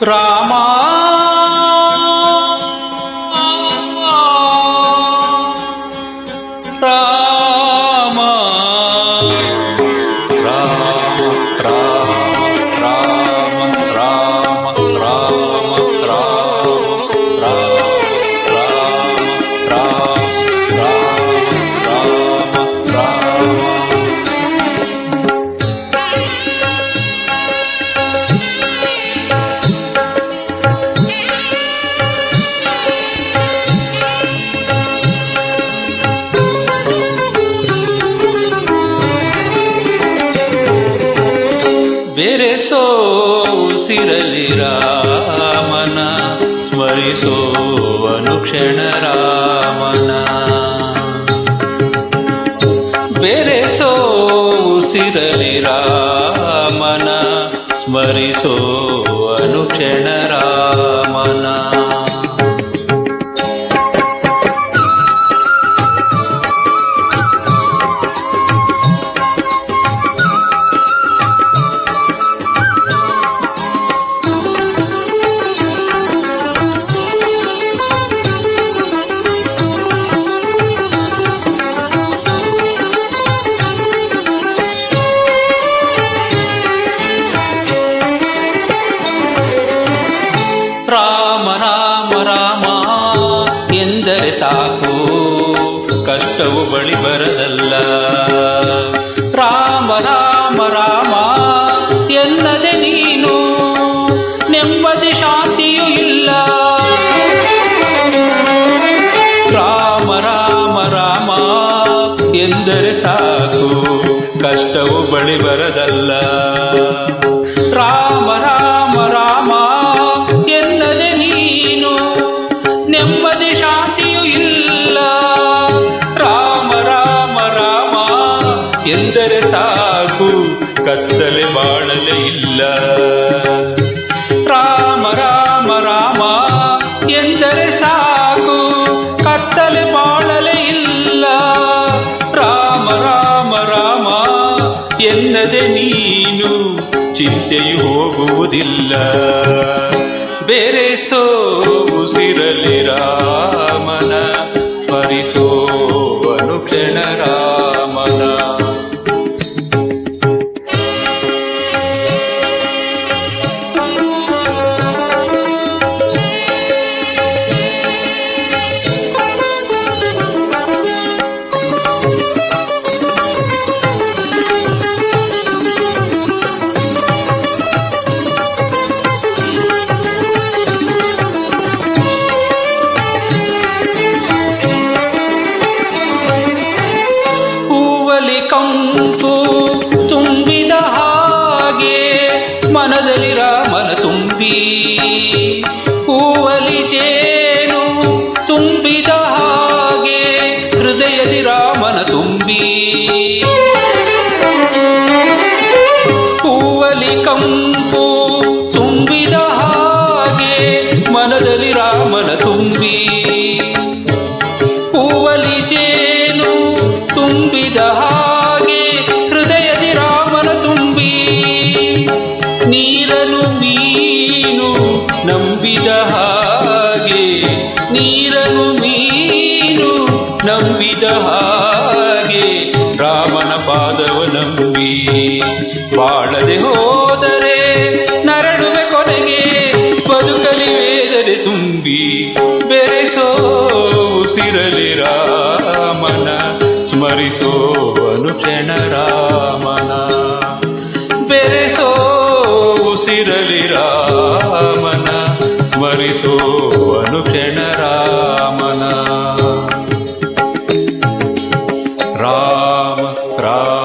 ರಾಮ ರಾಮ ರಾಮ ರಾಮ ರಾಮ ರಾಮ ರಾಮ ಬೆರೆಸೋ ಉಸಿರಲಿ ರಾಮನ ಸ್ಮರಿಸೋ ಅನುಕ್ಷಣ ರಾಮನ ಬೆರೆಸೋ ಉಸಿರಲಿ ರಾಮನ ಸ್ಮರಿಸೋ ಅನುಕ್ಷಣ ರಾಮನ ರಾಮ ರಾಮ ರಾಮ ಎಂದರೆ ಸಾಕು ಕಷ್ಟವು ಬಳಿ ಬರದಲ್ಲ. ರಾಮ ರಾಮ ರಾಮ ಎನ್ನದೆ ನೀನು ನೆಮ್ಮದಿ ಶಾಂತಿಯೂ ಇಲ್ಲ. ರಾಮ ರಾಮ ರಾಮ ಎಂದರೆ ಸಾಕು ಕಷ್ಟವು ಬಳಿ ಬರದಲ್ಲ. ರಾಮ ರಾಮ ರಾಮ ಎನ್ನದೆ ನೀನು ನೆಮ್ಮದಿ ಶಾಂತಿಯೂ ಇಲ್ಲ. ರಾಮ ರಾಮ ರಾಮ ಎಂದರೆ ಸಾಕು ಕತ್ತಲೆ ಬಾಳಲೇ ಇಲ್ಲ. ರಾಮ ರಾಮ ರಾಮ ಎಂದರೆ ಸಾಕು ಕತ್ತಲೆ ಬಾಳಲೇ ಇಲ್ಲ. ರಾಮ ರಾಮ ರಾಮ ಎನ್ನದೆ ನೀನು ಚಿಂತೆಯು ಹೋಗುವುದಿಲ್ಲ. ಬೆರೆಸೋ ಉಸಿರಲಿ ರಾಮನ ಸ್ಮರಿಸೋ ಅನುಕ್ಷಣ ರಾಮನ. ಕಂಪು ತುಂಬಿದ ಹಾಗೆ ಮನದಲ್ಲಿ ರಾಮನ ತುಂಬಿ, ಹೂವಲಿ ಜೇನು ತುಂಬಿದ ಹಾಗೆ ಹೃದಯದಿ ರಾಮನ ತುಂಬಿ. ಹೂವಲಿ ಕಂಪು ತುಂಬಿದ ಹಾಗೆ ಮನದಲ್ಲಿ ರಾಮನ ತುಂಬಿ, ಹೂವಲಿ ಜೇನು ತುಂಬಿದ ಹಾಗೆ ಹೃದಯದಿ ರಾಮನ ತುಂಬಿ. ನೀರನು ಮೀನು ನಂಬಿದ ಹಾಗೆ, ನೀರನು ಮೀನು ನಂಬಿದ ಹಾಗೆ ರಾಮನ ಪಾದವ ನಂಬಿ. ಬಾಳದೆ ಹೋದರೆ ನರಳುವೆ ಕೊನೆಗೆ ಬದುಕಲಿ ವೇದನೆ ತುಂಬಿ. ಬೆರೆಸೋ ಉಸಿರಲಿ ರಾಮನ ಸ್ಮರಿಸೋ ಅನುಕ್ಷಣ ರಾಮನ. ಬೆರೆಸೋ ಉಸಿರಲಿ ರಾಮನ ಸ್ಮರಿಸೋ ಅನುಕ್ಷಣ ರಾಮನ. ರಾಮ ರಾಮ